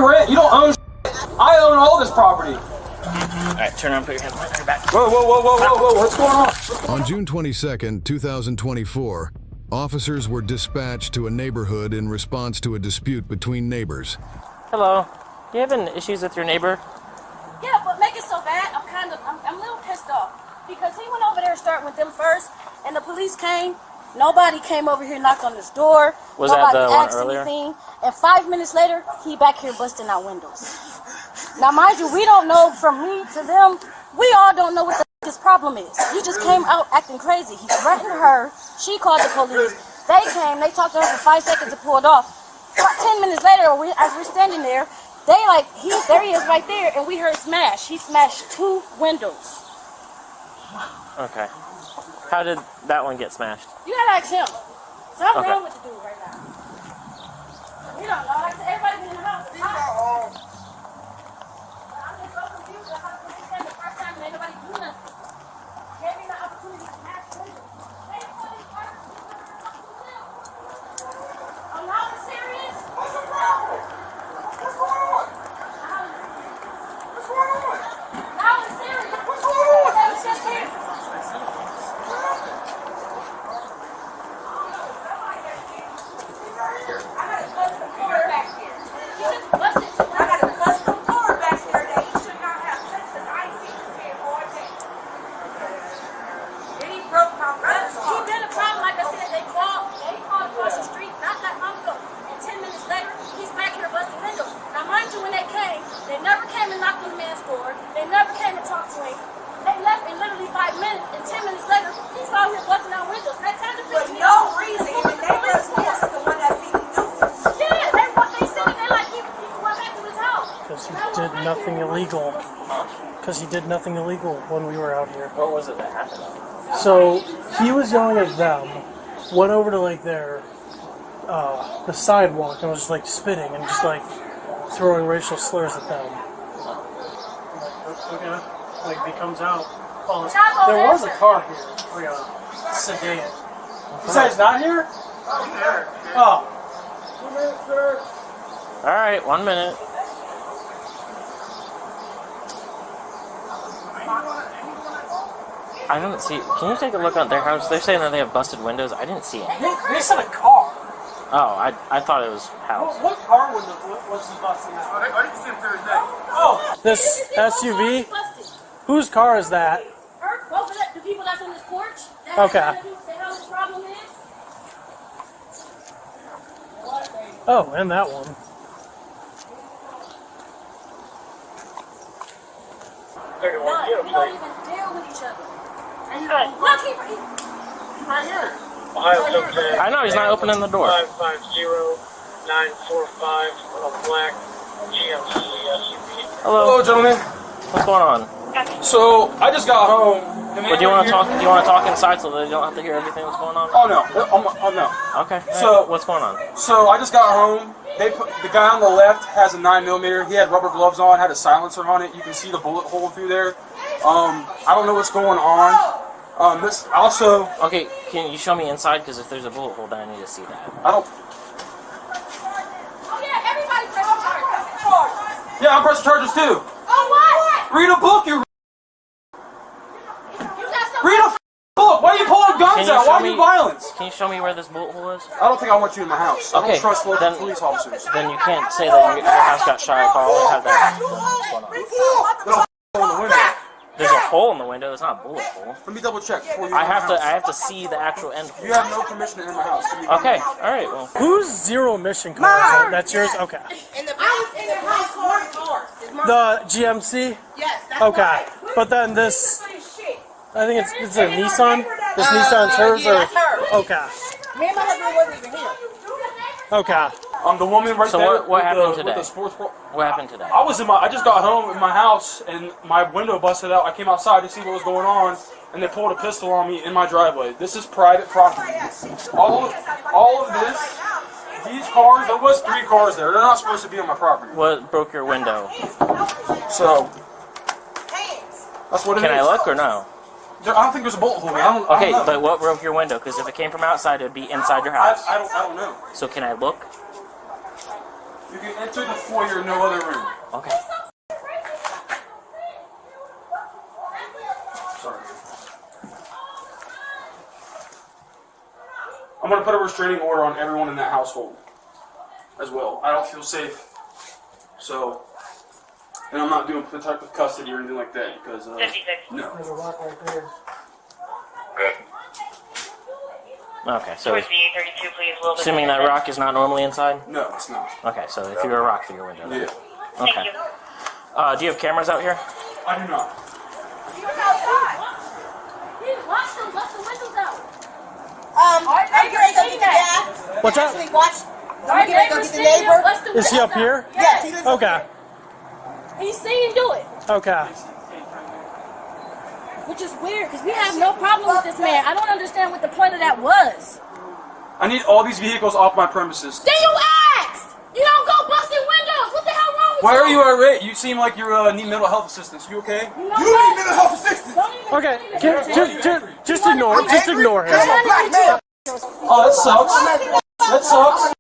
rent. You don't own shit. I own all this property. Alright, turn around, put your hands behind your back. Whoa, whoa, whoa, whoa, whoa, whoa, what's going on? On June 22nd, 2024, officers were dispatched to a neighborhood in response to a dispute between neighbors. Hello. You having issues with your neighbor? Yeah, but make it so bad, I'm a little pissed off. Because he went over there starting with them first, and the police came. Nobody came over here, knocked on his door. Was Nobody that the one asked earlier? anything. And 5 minutes later, he back here busting out windows. Now, mind you, we don't know from me to them. We all don't know what his problem is. He just came out acting crazy. He threatened her. She called the police. They came. They talked to her for 5 seconds and pulled off. 10 minutes later, as we're standing there, there he is right there, and we heard smash. He smashed 2 windows. Okay. How did that one get smashed? You gotta ask him. Something Okay. wrong with the dude right now. We don't know. Like everybody in the house. It's hot. I'm just so confused at how the police came the first time and ain't nobody do nothing. Gave me the opportunity to smash windows. They didn't put his first. I'm not serious. What's the problem? What's going on? What's going on? Now I'm serious. What's going on? They was just here. Because he did nothing illegal when we were out here. What was it that happened? So he was yelling at them, went over to like their the sidewalk and was just like spitting and just like throwing racial slurs at them. Okay, like he comes out. Oh, there was a car here, like a sedan. You said it's not here? Oh. 2 minutes, sir. Alright, 1 minute. I don't see. Can you take a look at their house? They're saying that they have busted windows. I didn't see it. They said a car. Oh, I thought it was house. What car was he busting out? I didn't see him Thursday. Oh, this SUV? Whose car is that? Both of the people that's on this porch. Okay. His problem is. Oh, and that one. We don't even deal with each other. And you look, he's right here. I know he's not opening the door. 550-945, a black GMC SUV. Hello, gentlemen. what's going on? So, I just got home. But do you want to talk? Do you want to talk inside so that you don't have to hear everything that's going on? Oh, no. Oh, no. Okay. So- what's going on? So, I just got home. The guy on the left has a 9mm. He had rubber gloves on, had a silencer on it. You can see the bullet hole through there. I don't know what's going on. This also... Okay, can you show me inside? Because if there's a bullet hole, then I need to see that. I don't... Oh, yeah, everybody pressing charges. Yeah, I'm pressing charges too. Oh, what? Read a book, you... You got some... Read a book! Why are you pulling guns out? Why are you violence? Can you show me where this bullet hole is? I don't think I want you in my house. I Okay, don't trust local then- police officers. Then you can't say that your house got shot at all and have that. What's going on? There's a hole in the window. There's a hole in the window. It's not a bullet hole. Let me double check before you I enter my house. have to see the actual end hole. You have no permission to enter my house. Okay. All right. Well. Whose zero emission car is that? That's yours? Okay. In the house, more cars. The GMC? Yes, that's Okay. right. But then this, I think it's a Nissan? This Nissan's hers or? That's hers. Okay. Me and my husband wasn't even here. Okay. The woman right So there. what happened with today? the sports bra. What happened today? I just got home in my house and my window busted out. I came outside to see what was going on, and they pulled a pistol on me in my driveway. This is private property. All of this, these cars. There was 3 cars there. They're not supposed to be on my property. What broke your window? So that's what it is. Can I look or no? I don't think there's a bullet hole. I don't Okay, know. but what broke your window? Because if it came from outside, it'd be inside your house. I don't know. So can I look? You can enter the foyer, no other room. Okay. Sorry. I'm gonna put a restraining order on everyone in that household as well. I don't feel safe, so, and I'm not doing protective custody or anything like that because no. There's a rock right there. Okay, so Towards the 832, please. A little bit. assuming that rock is not normally inside? No, it's not. Okay, so if you were a rock through your window. Then. Yeah, Thank Okay. you. Do you have cameras out here? I do not. He was outside. He watched them bust the windows out. I'm getting ready to go get the guy. What's that? Actually, watch. Our I'm getting ready to go neighbor get the seen him neighbor. bust the Is he windows up here? out. Yes, he lives up Okay. He's seen do it. Okay. Which is weird because we have no problem with this man. I don't understand what the point of that was. I need all these vehicles off my premises. Then you asked! You don't go busting windows! What the hell wrong with Why you? are you irate? You seem like you need mental health assistance. You okay? You need mental health assistance. Okay. Just ignore him. Just ignore him. Oh, that sucks. That sucks.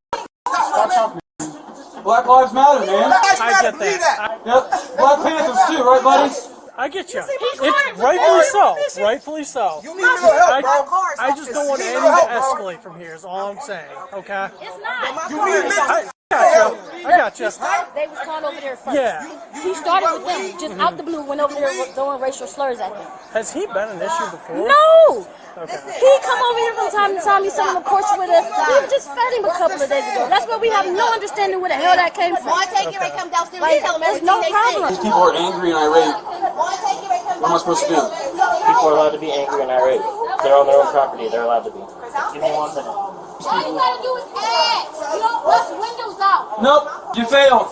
Black Lives Matter, man. I get that. Yep. Black Panthers too, right, buddy? I get you. It's rightfully so. Rightfully so. You need mental help, bro. I just don't want anything to escalate from here. Is all I'm saying. Okay. It's not. You need mental help. I got you. They was called over there first. Yeah. He started with them. Just out the blue, went over there throwing racial slurs at them. Has he been an issue before? No! Okay. He come over here from time to time. He sat on the porch with us. We just fed him a couple of days ago. That's why we have no understanding where the hell that came from. Why take it and come downstairs Like, and tell him there's everything no they problem. said? People are angry and irate. Why take it and come What am I supposed to do? People are allowed to be angry and irate. They're on their own property. They're allowed to be. Give me 1 second. All you gotta do is ask. You don't bust windows out. Nope, you failed.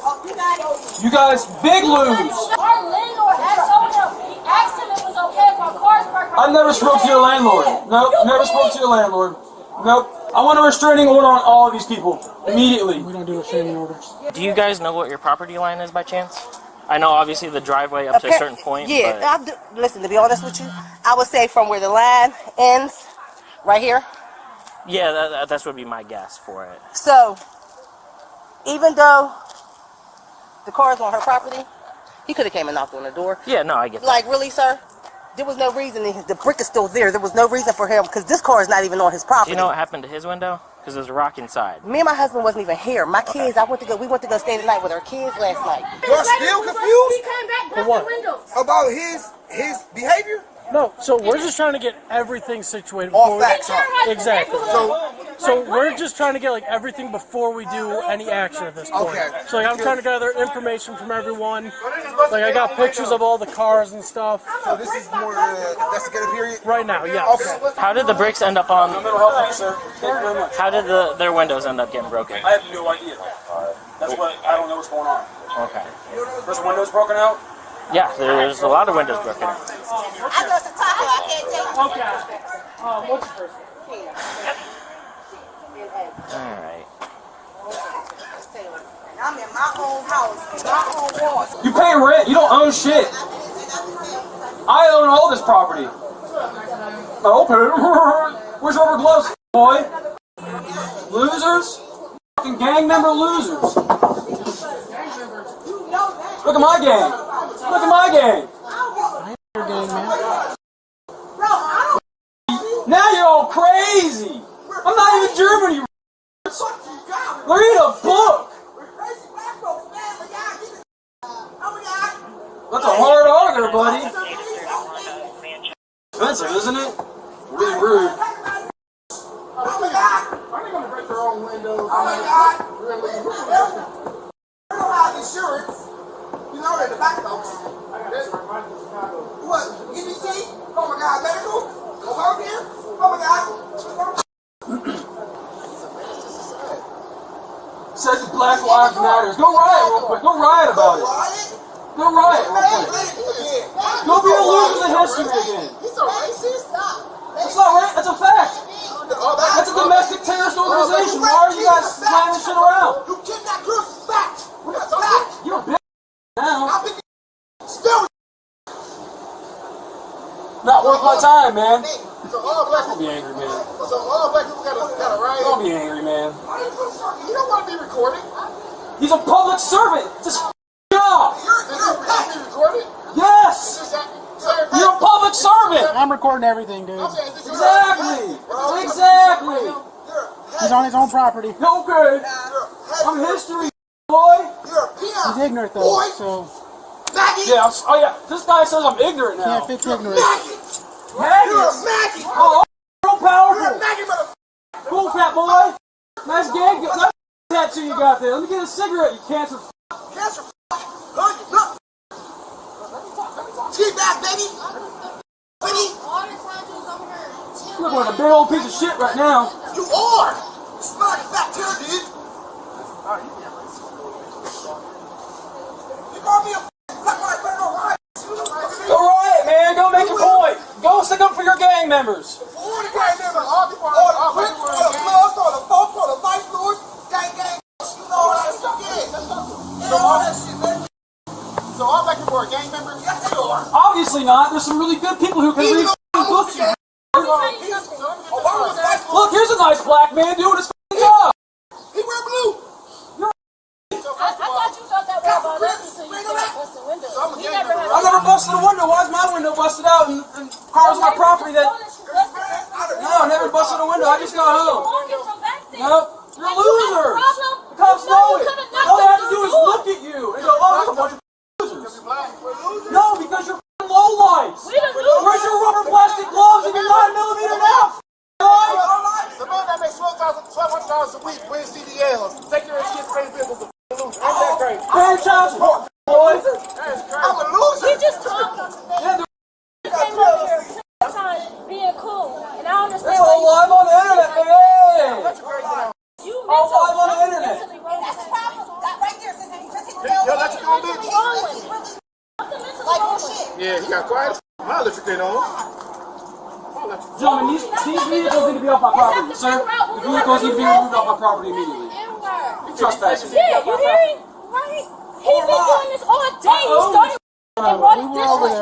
You guys big lose. Our landlord had told him. He asked him if it was okay if our cars parked. I never spoke to your landlord. Nope, never spoke to your landlord. Nope. I want a restraining order on all of these people immediately. We don't do restraining orders. Do you guys know what your property line is by chance? I know obviously the driveway up to a certain point. Yeah, But listen, to be honest with you, I would say from where the line ends, right here. yeah, that would be my guess for it. So, even though the car is on her property, he could have came and knocked on the door. Yeah, no, I get that. Like, really, sir? There was no reason. The brick is still there. There was no reason for him, because this car is not even on his Do property. you know what happened to his window? Because there's a rock inside. Me and my husband wasn't even here. My kids, we went to go stay the night with our kids last night. You're still He confused came back For what? busting windows. about his behavior? No, so we're just trying to get everything situated All before facts, huh? Exactly. So we're just trying to get like everything before we do any action at this point. Okay. So like I'm trying to gather information from everyone. Like I got pictures of all the cars and stuff. So this is more investigative period? Right now, yes. Okay. How did the bricks end up on? Mental health officer. Thank you very much. How did their windows end up getting broken? I have no idea. That's what I don't know what's going on. Okay. There's windows broken out. Yeah, there's a lot of windows broken. I know it's a taco. I can't take it. Okay. What's the first one? All right. I'm in my own house, my own walls. You pay rent. You don't own shit. I own all this property. Okay. Where's your rubber gloves, boy? Losers. Fucking gang member losers. Look at my gang. Look at my gang. Now you're all crazy. I'm not even German, you. Read a book. That's a hard argument, buddy. Offensive, isn't it? Really rude. Oh my God! Are they gonna break their own windows? Oh my God! They don't have insurance. You know they're the back folks. What? EBT? Oh my God! Medical? Over here? Oh my God! Says Black Lives Matter. Go riot real quick. Go riot about it. Go riot real quick. Go be the losers in history again. He's a racist. That's not right. That's a fact. That's a domestic terrorist organization. Why are you guys playing this shit around? You kidnapped girls. Fact. That's a fact. You're a bitch now. I think still. Not worth my time, man. So all black Don't be angry, man. So all black people got a right. Don't be angry, man. You don't want to be recorded. He's a public servant. It's his job. Yes. You're a public servant. I'm recording everything, dude. Exactly. Exactly. He's on his own property. Okay. I'm history, boy. He's ignorant though, so Yeah. Oh yeah. This guy says I'm ignorant now. can't fix ignorance. Maggots. Oh, real powerful. Cool, fat boy. Nice gang. Nice tattoo you got there. Let me get a cigarette, you cancer. T-back, baby. Baby. You look like a big old piece of shit right now. You are. You smell like a fat tail, dude. You call me a black white man, all right? Go riot, man. Go make your point. Go stick up for your gang members. All the gang members, all the Crips, all the Bloods, all the folks, all the Vice Lords, gang, you know all that stuff, yeah. So all that shit, man. So all black people are gang members? Yes, they are. Obviously not. There's some really good people who can read books. Look, here's a nice black man doing his job. He wear blue. I thought you felt that way about us until you busted windows. We never had I never busted a window. Why is my window busted out and cars on my property that... No, I never busted a window. I just got home. No, you're a loser. The cops know it. All they have to do is look at you and go, oh, you're a bunch of losers. No, because you're f***ing lowlights. Where's your rubber plastic gloves and your 9mm now? The man that makes $1,200 a week wins CDLs. Take your kids' face business a loser. Ain't that great? Pay child support, boy. I'm a loser. He just talking. He came over here time being cool, and I understand It's all live on the internet, baby. you All live on the internet. mentally wrong. That's the problem. That right there says that he just hit the nail. You're mentally wrong with it. Something mentally Like wrong oh with it. shit. Yeah, he got quiet. My electric on. Gentlemen, these vehicles need to be off my property, sir. The vehicles need to be removed off my property immediately. Trespassing. Yeah, you hear him? Right? He's been doing this all day. He started and brought it this way.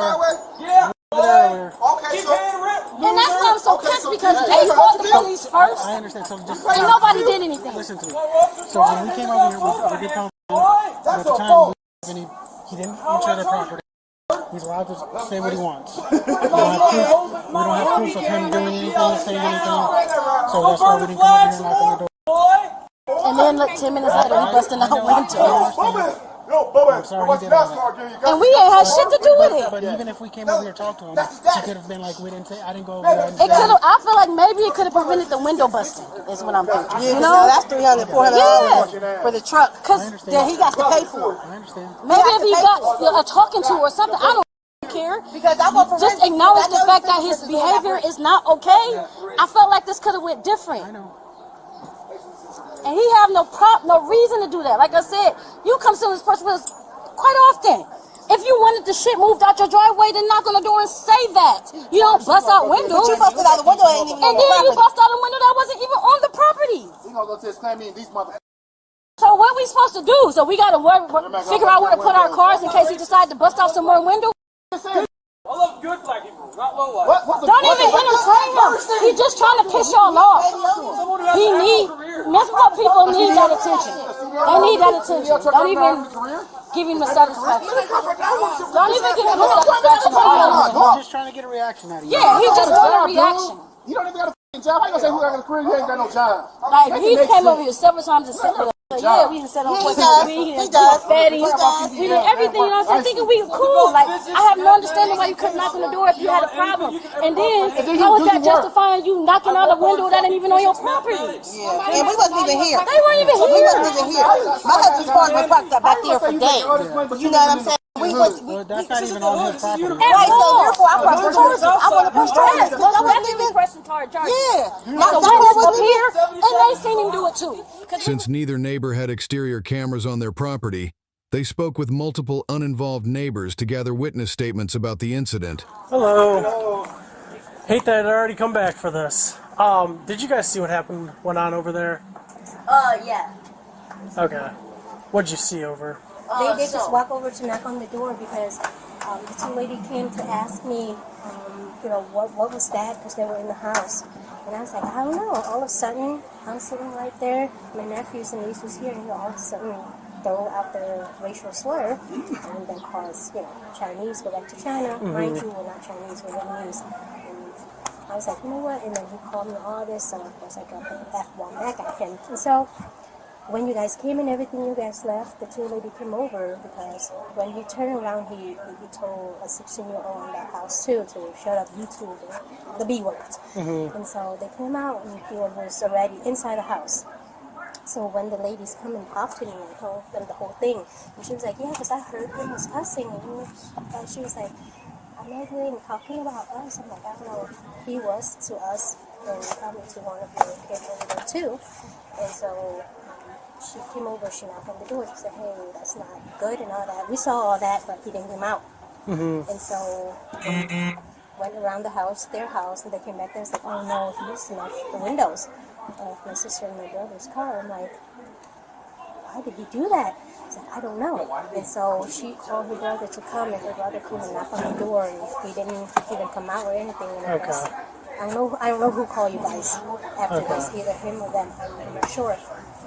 Yeah. Okay, so And that's why I'm so pissed because they called the police first I understand. So just and nobody did anything. listen to me. So when we came over here, we did come at the time he didn't enter the property. He's allowed to say what he wants. We don't have proof of him doing anything, saying anything. So that's why we didn't come over here and knock on the door. And then look, 10 minutes later, he busting out windows. I'm sorry he did all that. And we ain't had shit to do with it. But even if we came over here and talked to him, he could have been like, we didn't say, I didn't go over there. It could have. I feel like maybe it could have prevented the window busting. Is what I'm thinking. Yeah, You know? that's $300, $400 for the truck. Because That he got to pay for. I understand. maybe if he got a talking to or something, I don't care. Because I want for Just acknowledge the fact that his behavior is not okay. I felt like this could have went different. I know. And he have no reason to do that. Like I said, you come to this person with us quite often. If you wanted the shit moved out your driveway, then knock on the door and say that. You don't bust out windows. But you busted out the window ain't even And on the then you property. bust out a window that wasn't even on the property. he gonna go to his claim and these motherfuckers. So what we supposed to do? So we gotta figure out where to put our cars in case he decide to bust out some more windows. I love good black people, not low life. Don't even entertain him. He's just trying to piss y'all off. He need. That's what people need, that attention. They need that attention. Don't even give him the satisfaction. Don't even give him the satisfaction. I'm just trying to get a reaction out of you. Yeah, he just want a reaction. You don't even got a f***ing job. How you gonna say who got a career? You ain't got no job. Like he came over here several times and said, yeah, we done set on point. We done fed him. We did everything. You know what I'm saying? Thinking we cool. Like I have no understanding why you couldn't knock on the door if you had a problem. And then how is that justifying you knocking out a window that ain't even on your property? Yeah. And we wasn't even here. They weren't even We here. wasn't even here. My husband's car been parked up back there for days. You know what I'm saying? But that's not even on his property. Right, so therefore I brought charges. I want to push charges. Yes, well, that even pressing charges. Yeah. Like the witness was here, and they seen him do it too. Since neither neighbor had exterior cameras on their property, they spoke with multiple uninvolved neighbors to gather witness statements about the incident. Hello. Hate that I already come back for this. Did you guys see what went on over there? Yeah. Okay. What'd you see over? They just walk over to knock on the door because the two lady came to ask me, what was that? Because they were in the house. And I was like, I don't know. All of a sudden, I'm sitting right there. My nephews and niece was here, and all of a sudden, throw out the racial slur and then cause, Chinese go back to China. Mind you, we're not Chinese, we're Vietnamese. And I was like, you know what? And then he called me all this, so of course I dropped an F1 back at him. And so when you guys came and everything, you guys left, the two lady came over because when he turned around, he told a 16-year-old in that house too to shut up YouTube, the B words. And so they came out and he was already inside the house. So when the ladies come and talk to me, I told them the whole thing. And she was like, yeah, because I heard him was cussing. And she was like, I'm not even talking about us. I'm like, I don't know if he was to us and probably to one of your kids over there too. And so she came over, she knocked on the door, she said, hey, that's not good and all that. We saw all that, but he didn't come out. And so went around the house, their house, and they came back there and said, oh no, he smashed the windows of my sister and my brother's car. I'm like, why did he do that? I said, I don't know. And so she called her brother to come, and her brother came and knocked on the door, and he didn't come out or anything. And I don't know who called you guys after this, either him or them. I'm not sure.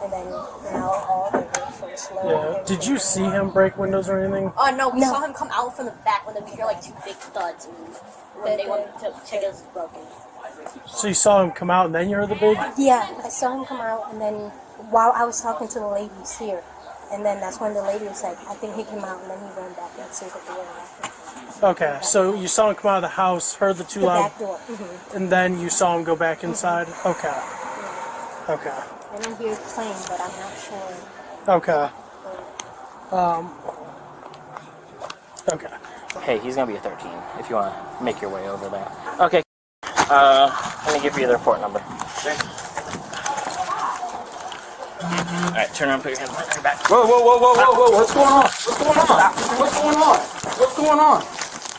And then now all the racial slur. Did you see him break windows or anything? Oh no, we saw him come out from the back when we hear like two big thuds when they went to check us broken. So you saw him come out and then you heard the big? Yeah, I saw him come out, and then while I was talking to the ladies here, and then that's when the lady was like, I think he came out, and then he ran back and said the door. Okay, so you saw him come out of the house, heard the two loud, back door. And then you saw him go back inside? Okay. Okay. I don't hear playing, but I'm not sure. Okay. Okay. Hey, he's gonna be a 13 if you want to make your way over there. Okay. Let me give you the report number. Alright, turn around, put your hands behind your back. Whoa, what's going on?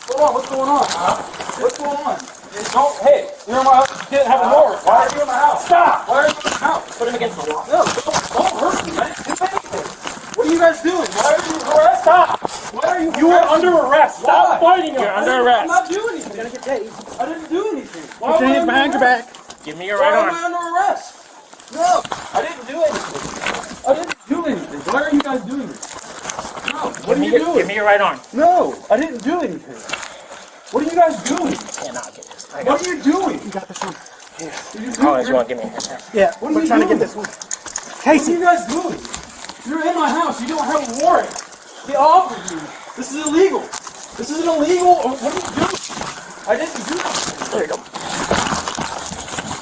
Hold on, what's going on? Don't, hey, you're in my house, you can't have a door. Why are you in my house? Stop! Why are you in my house? Put him against the wall. No, don't hurt me, man. Do anything. What are you guys doing? Why are you arrested? Stop! Why are you You are under arrest. Stop fighting him. You're under arrest. I'm not doing anything. You're gonna get tased. I didn't do anything. Why Put your hands behind your back. Give me your right arm. Why am I under arrest? No, I didn't do anything. Why are you guys doing this? No, what are you doing? Give me your right arm. No, I didn't do anything. What are you guys doing? Cannot get this. What are you doing? You got this one. Oh, you want to give me a hand? Yeah, What are we're you trying to doing? get this one. What Casey. are you guys doing? You're in my house. You don't have a warrant. Get off of me. This is illegal. This isn't illegal. What are you doing? I didn't do anything. There you go.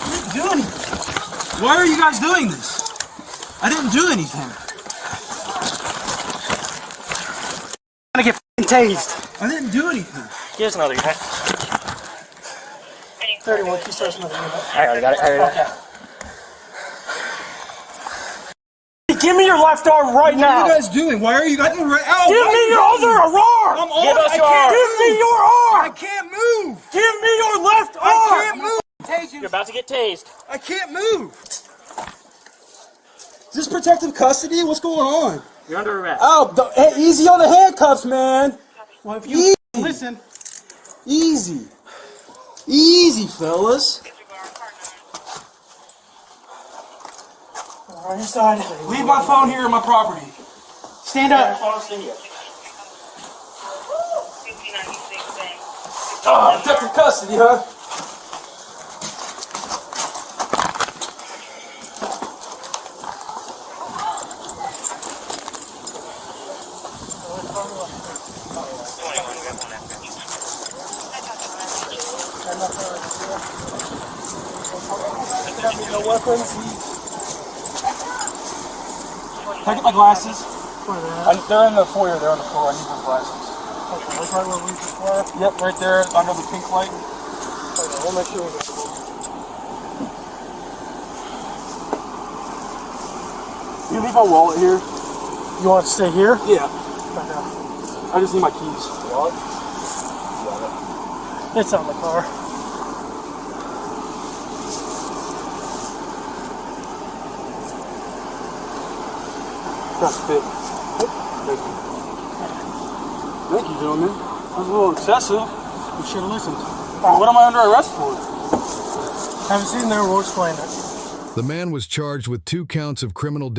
I didn't do anything. Why are you guys doing this? I didn't do anything. I'm gonna get tased. I didn't do anything. Here's another unit. 31, he starts another unit. I already got it. Give me your left arm right now. What are you guys doing? Why are you guys... Give me your other arm. I'm on. Give us your arm. Give me your arm. I can't move. Give me your left arm. I can't move. You're about to get tased. I can't move. Is this protective custody? What's going on? You're under arrest. Oh, hey, easy on the handcuffs, man. Well, if you Easy. listen. Easy. Easy, fellas. On your side. Leave my phone here in my property. Stand up. Oh, protective custody, huh? No weapons. Can I get my glasses? Where they're at? They're in the foyer. They're on the floor. I need my glasses. Okay, that's right where we were. Yep, right there under the pink light. Okay, we'll make sure we get You leave my wallet here? You want to stay here? Yeah. Okay. I just need my keys. Wallet? It's on the car. That's fit. Thank you. Thank you, gentlemen. That was a little excessive. You should have listened. What am I under arrest for? Haven't seen there, we'll explain it. The man was charged with 2 counts of criminal damage.